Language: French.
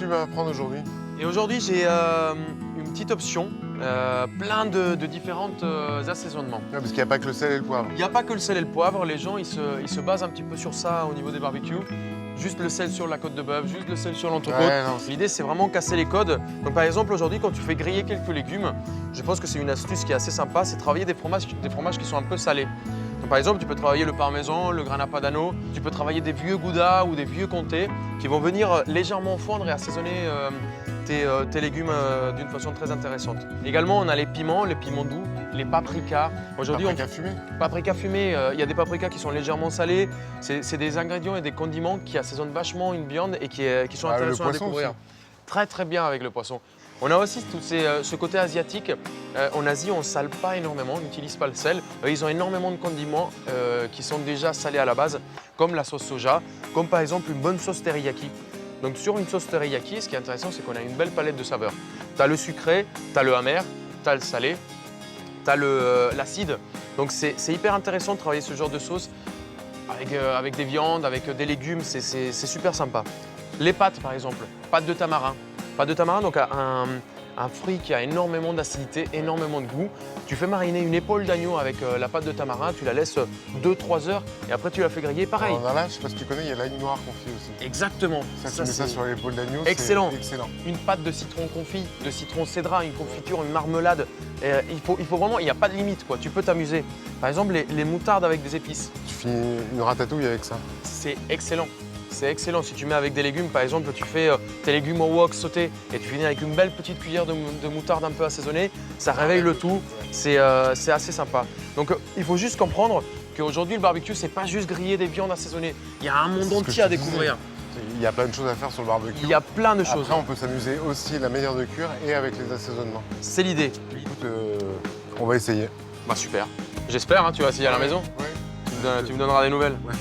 vas prendre aujourd'hui? Et aujourd'hui, j'ai une petite option, plein de différentes assaisonnements. Ouais, parce qu'il n'y a pas que le sel et le poivre. Il n'y a pas que le sel et le poivre, les gens ils se basent un petit peu sur ça au niveau des barbecues. Juste le sel sur la côte de bœuf, juste le sel sur l'entrecôte. Ouais, non, L'idée c'est vraiment casser les codes. Donc par exemple aujourd'hui quand tu fais griller quelques légumes, je pense que c'est une astuce qui est assez sympa, c'est travailler des fromages qui sont un peu salés. Donc par exemple tu peux travailler le parmesan, le grana padano, tu peux travailler des vieux gouda ou des vieux comtés qui vont venir légèrement fondre et assaisonner tes légumes d'une façon très intéressante. Également on a les piments doux, les paprikas. Aujourd'hui Paprika fumé? paprika fumé, il y a des paprikas qui sont légèrement salés. C'est des ingrédients et des condiments qui assaisonnent vachement une viande et qui sont intéressants à découvrir. Aussi. Très très bien avec le poisson. On a aussi ce côté asiatique. En Asie, on ne sale pas énormément, on n'utilise pas le sel. Ils ont énormément de condiments qui sont déjà salés à la base, comme la sauce soja, comme par exemple une bonne sauce teriyaki. Donc sur une sauce teriyaki, ce qui est intéressant, c'est qu'on a une belle palette de saveurs. Tu as le sucré, tu as le amer, tu as le salé, tu as l'acide. Donc c'est hyper intéressant de travailler ce genre de sauce avec des viandes, avec des légumes, c'est super sympa. Les pâtes par exemple, pâtes de tamarin. Pâtes de tamarin, donc un fruit qui a énormément d'acidité, énormément de goût. Tu fais mariner une épaule d'agneau avec la pâte de tamarin, tu la laisses 2-3 heures et après tu la fais griller pareil. Alors là, je sais pas si tu connais, il y a l'ail noir confit aussi. Exactement. Ça, tu mets ça sur l'épaule d'agneau, excellent. c'est excellent. Une pâte de citron confit, de citron cédra, une confiture, une marmelade. Il faut vraiment, il n'y a pas de limite quoi. Tu peux t'amuser. Par exemple, les moutardes avec des épices. Tu finis une ratatouille avec ça. C'est excellent. C'est excellent. Si tu mets avec des légumes, par exemple, tu fais tes légumes au wok sautés et tu finis avec une belle petite cuillère de moutarde un peu assaisonnée, ça réveille le tout. C'est assez sympa. Donc, il faut juste comprendre qu'aujourd'hui, le barbecue, c'est pas juste griller des viandes assaisonnées. Il y a un monde entier à découvrir. Il y a plein de choses à faire sur le barbecue. Il y a plein de choses. Après, on peut s'amuser aussi à la manière de cuire et avec les assaisonnements. C'est l'idée. Écoute, on va essayer. Bah super. J'espère, hein, tu vas essayer à la maison. Ouais. Tu me donneras des nouvelles. Ouais.